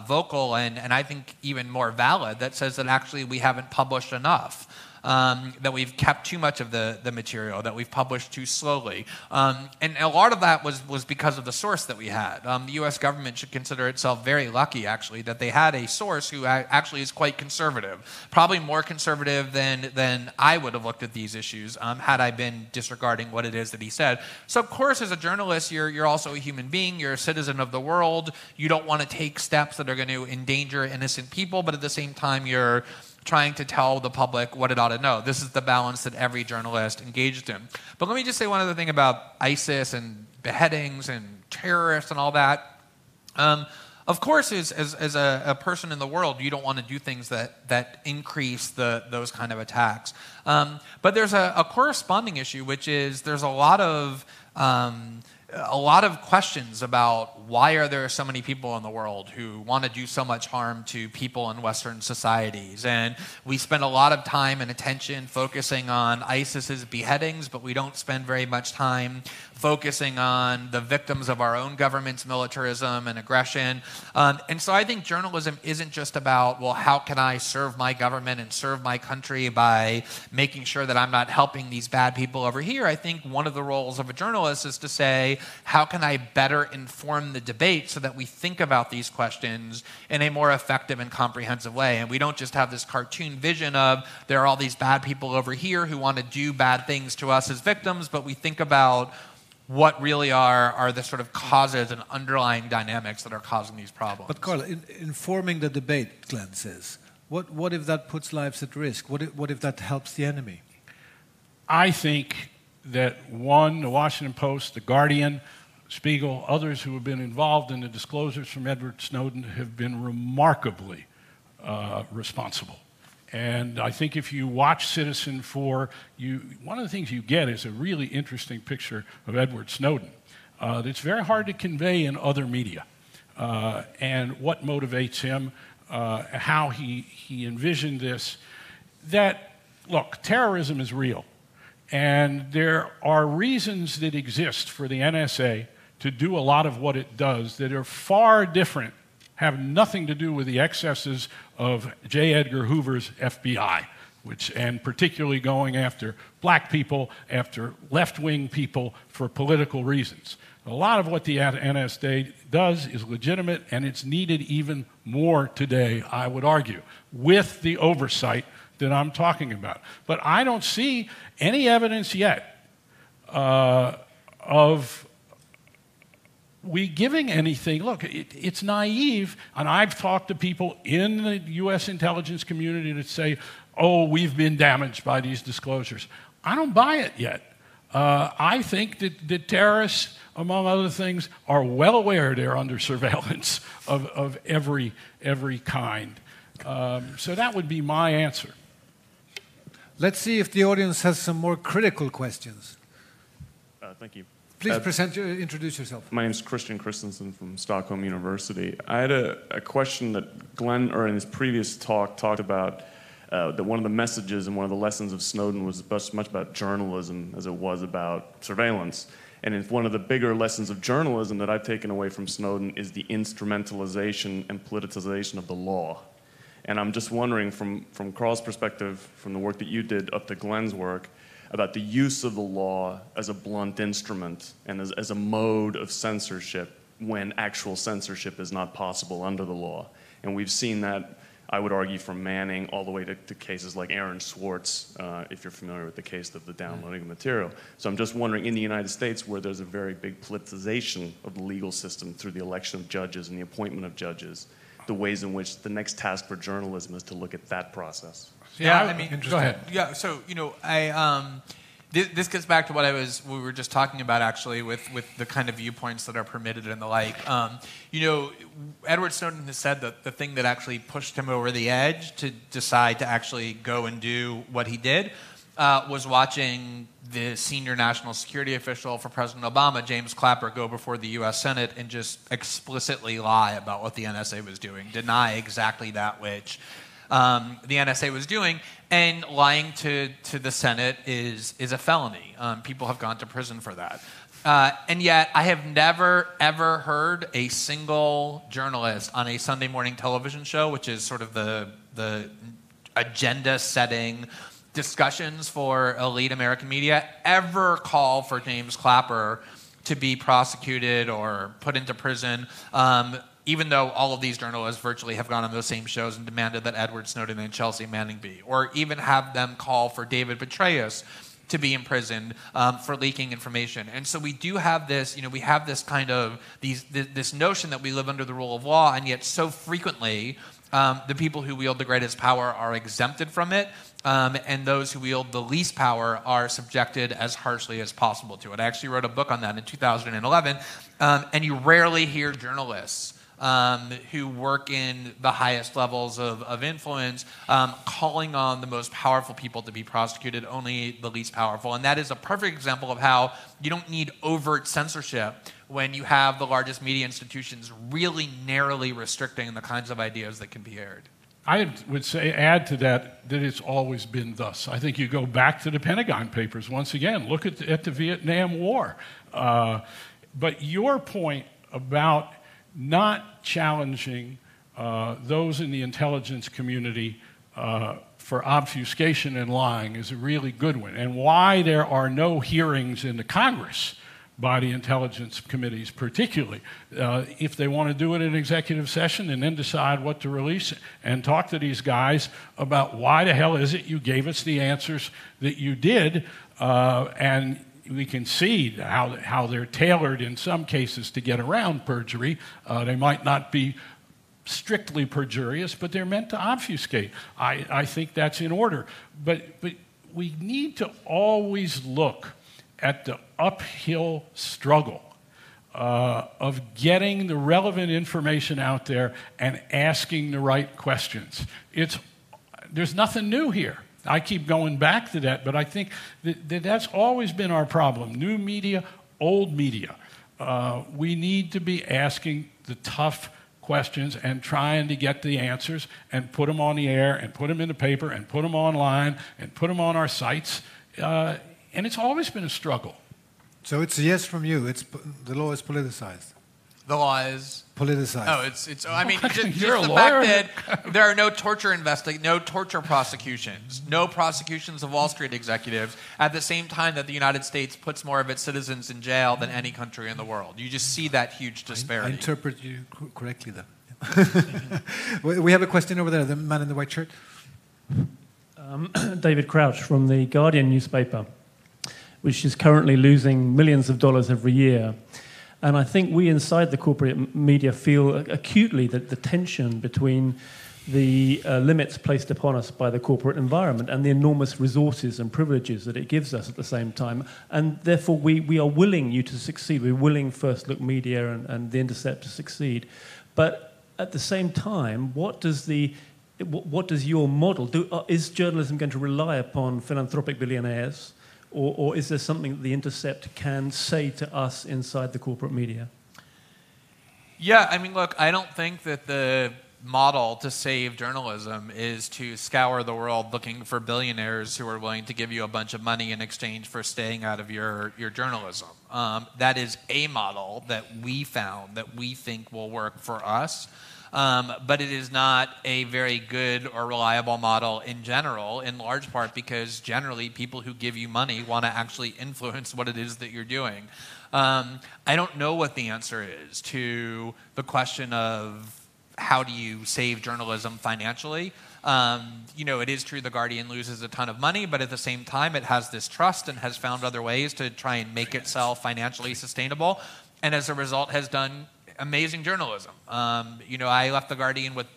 vocal and I think even more valid, that says that actually we haven't published enough, that we've kept too much of the material, that we've published too slowly. And a lot of that was because of the source that we had. The U.S. government should consider itself very lucky, actually, that they had a source who actually is quite conservative, probably more conservative than I would have looked at these issues had I been disregarding what it is that he said. So, of course, as a journalist, you're also a human being. You're a citizen of the world. You don't want to take steps that are going to endanger innocent people, but at the same time, you're trying to tell the public what it ought to know. This is the balance that every journalist engaged in. But let me just say one other thing about ISIS and beheadings and terrorists and all that. Of course, as a person in the world, you don't want to do things that increase those kind of attacks. But there's a corresponding issue, which is there's a lot of questions about why are there so many people in the world who want to do so much harm to people in Western societies. And we spend a lot of time and attention focusing on ISIS's beheadings, but we don't spend very much time focusing on the victims of our own government's militarism and aggression. And so I think journalism isn't just about, well, how can I serve my government and serve my country by making sure that I'm not helping these bad people over here. I think one of the roles of a journalist is to say, how can I better inform the debate so that we think about these questions in a more effective and comprehensive way? And we don't just have this cartoon vision of there are all these bad people over here who want to do bad things to us as victims, but we think about what really are the sort of causes and underlying dynamics that are causing these problems. But Carl, informing the debate, Glenn says, what if that puts lives at risk? What if that helps the enemy? I think that the Washington Post, The Guardian, Spiegel, others who have been involved in the disclosures from Edward Snowden have been remarkably responsible. And I think if you watch Citizen4, one of the things you get is a really interesting picture of Edward Snowden that's very hard to convey in other media. And what motivates him, how he envisioned this. That, look, terrorism is real. And there are reasons that exist for the NSA to do a lot of what it does that are far different, have nothing to do with the excesses of J. Edgar Hoover's FBI, and particularly going after black people, after left-wing people for political reasons. A lot of what the NSA does is legitimate, and it's needed even more today, I would argue, with the oversight that I'm talking about. But I don't see any evidence yet of we giving anything? Look, it's naive, and I've talked to people in the U.S. intelligence community that say, oh, we've been damaged by these disclosures. I don't buy it yet. I think that the terrorists, among other things, are well aware they're under surveillance of every kind. So that would be my answer. Let's see if the audience has some more critical questions. Thank you. Please introduce yourself. My name is Christian Christensen from Stockholm University. I had a question that Glenn, or in his previous talk, talked about that one of the messages and one of the lessons of Snowden was much about journalism as it was about surveillance. And if one of the bigger lessons of journalism that I've taken away from Snowden is the instrumentalization and politicization of the law. And I'm just wondering, from Carl's perspective, from the work that you did up to Glenn's work, about the use of the law as a blunt instrument and as a mode of censorship when actual censorship is not possible under the law. And we've seen that, I would argue, from Manning all the way to cases like Aaron Swartz, if you're familiar with the case of the downloading of material. So I'm just wondering, in the United States, where there's a very big politicization of the legal system through the election of judges and the appointment of judges, the ways in which the next task for journalism is to look at that process. Yeah, I mean, go ahead. Yeah, so this gets back to what we were just talking about, actually, with the kind of viewpoints that are permitted and the like. Edward Snowden has said that the thing that actually pushed him over the edge to decide to actually go and do what he did was watching the senior national security official for President Obama, James Clapper, go before the U.S. Senate and just explicitly lie about what the NSA was doing, deny exactly that which the NSA was doing, and lying to the Senate is a felony. People have gone to prison for that. And yet, I have never, ever heard a single journalist on a Sunday morning television show, which is sort of the agenda-setting discussions for elite American media, ever call for James Clapper to be prosecuted or put into prison, even though all of these journalists virtually have gone on those same shows and demanded that Edward Snowden and Chelsea Manning be, or even have them call for David Petraeus to be imprisoned for leaking information. And so we do have this, we have this kind of, this notion that we live under the rule of law, and yet so frequently the people who wield the greatest power are exempted from it, and those who wield the least power are subjected as harshly as possible to it. I actually wrote a book on that in 2011, and you rarely hear journalists who work in the highest levels of influence calling on the most powerful people to be prosecuted, only the least powerful. And that is a perfect example of how you don't need overt censorship when you have the largest media institutions really narrowly restricting the kinds of ideas that can be aired. I would say, add to that it's always been thus. I think you go back to the Pentagon Papers once again. Look at the Vietnam War. But your point about not challenging those in the intelligence community for obfuscation and lying is a really good one. And why there are no hearings in the Congress by the intelligence committees particularly. If they want to do it in executive session and then decide what to release and talk to these guys about why the hell is it you gave us the answers that you did, and we can see how they're tailored in some cases to get around perjury. They might not be strictly perjurious, but they're meant to obfuscate. I think that's in order. But we need to always look at the uphill struggle of getting the relevant information out there and asking the right questions. There's nothing new here. I keep going back to that, but I think that's always been our problem. New media, old media. We need to be asking the tough questions and trying to get the answers and put them on the air and put them in the paper and put them online and put them on our sites. And it's always been a struggle. So it's a yes from you. The law is politicized. The law is politicized. Oh, it's. I mean, just the fact that there are no torture prosecutions, no prosecutions of Wall Street executives, at the same time that the United States puts more of its citizens in jail than any country in the world. You just see that huge disparity. I interpret you correctly, then. We have a question over there. The man in the white shirt. David Crouch from the Guardian newspaper, which is currently losing millions of dollars every year. And I think we inside the corporate media feel acutely that the tension between the limits placed upon us by the corporate environment and the enormous resources and privileges that it gives us at the same time. And therefore, we are willing you to succeed. We're willing First Look Media and The Intercept to succeed. But at the same time, what does your model do? Is journalism going to rely upon philanthropic billionaires, or is there something that The Intercept can say to us inside the corporate media? Yeah, I mean, look, I don't think that the model to save journalism is to scour the world looking for billionaires who are willing to give you a bunch of money in exchange for staying out of your journalism. That is a model that we found that we think will work for us. But it is not a very good or reliable model in general, in large part because generally people who give you money want to actually influence what it is that you're doing. I don't know what the answer is to the question of how do you save journalism financially. It is true The Guardian loses a ton of money, but at the same time it has this trust and has found other ways to try and make itself financially sustainable, and as a result has done amazing journalism. I left The Guardian with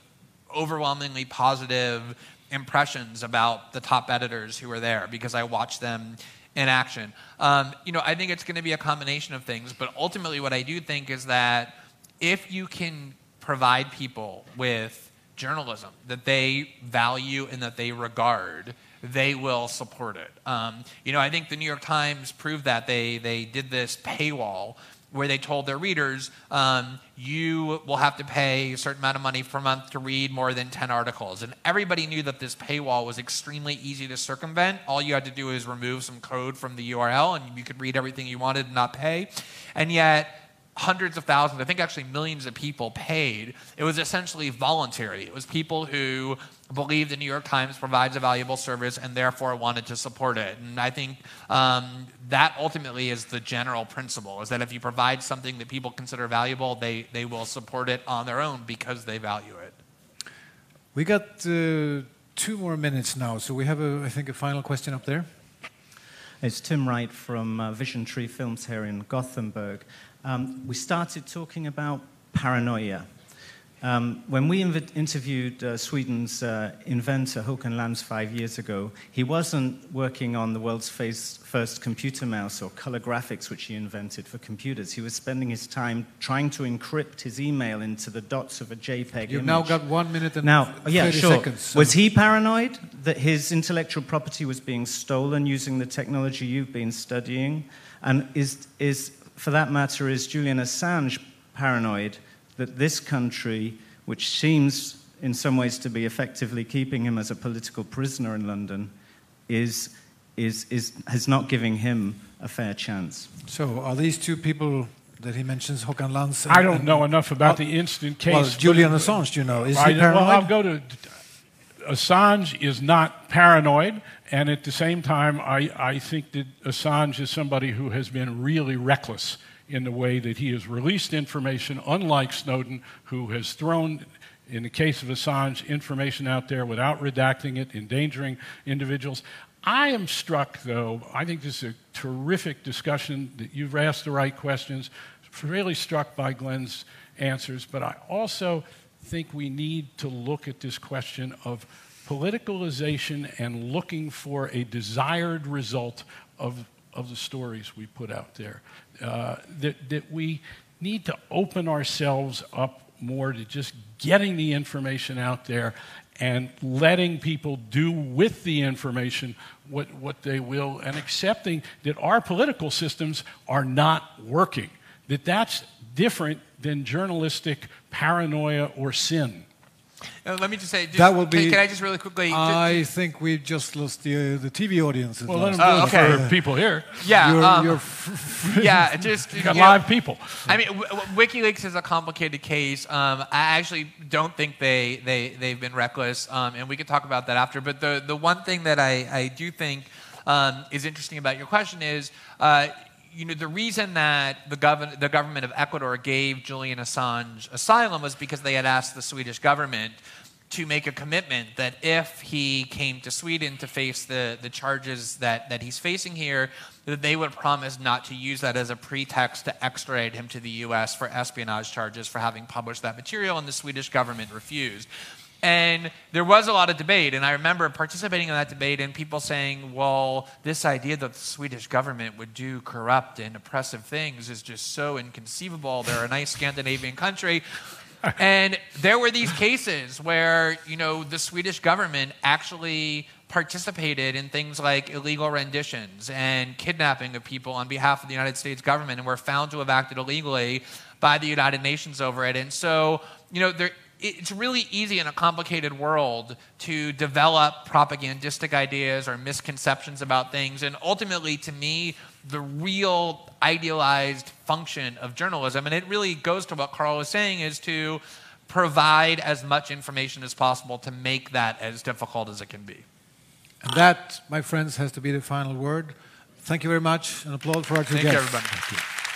overwhelmingly positive impressions about the top editors who were there because I watched them in action. I think it's going to be a combination of things, but ultimately what I do think is that if you can provide people with journalism that they value and that they regard, they will support it. I think the New York Times proved that. They did this paywall where they told their readers, you will have to pay a certain amount of money per month to read more than 10 articles. And everybody knew that this paywall was extremely easy to circumvent. All you had to do is remove some code from the URL and you could read everything you wanted and not pay. And yet, hundreds of thousands, I think actually millions of people paid. It was essentially voluntary. It was people who believed the New York Times provides a valuable service and therefore wanted to support it. And I think that ultimately is the general principle, is that if you provide something that people consider valuable, they will support it on their own because they value it. We got 2 more minutes now, so we have, I think, a final question up there. It's Tim Wright from Vision Tree Films here in Gothenburg. We started talking about paranoia. When we interviewed Sweden's inventor, Håkan Lans, 5 years ago, he wasn't working on the world's first computer mouse or color graphics, which he invented for computers. He was spending his time trying to encrypt his email into the dots of a JPEG You've image. now got 1 minute and 30 seconds. So. Was he paranoid that his intellectual property was being stolen using the technology you've been studying? And for that matter, is Julian Assange paranoid that this country, which seems in some ways to be effectively keeping him as a political prisoner in London, is not giving him a fair chance? So are these 2 people that he mentions, Håkan Lans? I don't know enough about the instant case. Well, Julian Assange, do you know? Is he paranoid? Well, I'll go to... Assange is not paranoid, and at the same time, I think that Assange is somebody who has been really reckless in the way that he has released information, unlike Snowden, who has thrown, in the case of Assange, information out there without redacting it, endangering individuals. I am struck, though, I think this is a terrific discussion, that you've asked the right questions, really struck by Glenn's answers, but I also think we need to look at this question of politicalization and looking for a desired result of the stories we put out there. That we need to open ourselves up more to just getting the information out there and letting people do with the information what they will, and accepting that our political systems are not working. That's different than journalistic paranoia or sin. Let me just say, that will be, can I just really quickly... I think we've just lost the TV audience. Well, let them do it for people here. Yeah, you got live people. I mean, WikiLeaks is a complicated case. I actually don't think they've been reckless, and we can talk about that after. But the one thing that I do think is interesting about your question is... the reason that the government of Ecuador gave Julian Assange asylum was because they had asked the Swedish government to make a commitment that if he came to Sweden to face the charges that he's facing here, that they would promise not to use that as a pretext to extradite him to the US for espionage charges for having published that material, and the Swedish government refused. And there was a lot of debate, and I remember participating in that debate and people saying, well, this idea that the Swedish government would do corrupt and oppressive things is just so inconceivable. They're a nice Scandinavian country. And there were these cases where, the Swedish government actually participated in things like illegal renditions and kidnapping of people on behalf of the United States government and were found to have acted illegally by the United Nations over it. And so, it's really easy in a complicated world to develop propagandistic ideas or misconceptions about things. And ultimately, to me, the real idealized function of journalism, and it really goes to what Carl was saying, is to provide as much information as possible to make that as difficult as it can be. And that, my friends, has to be the final word. Thank you very much. An applause for our two guests. Thank you, everybody. Thank you.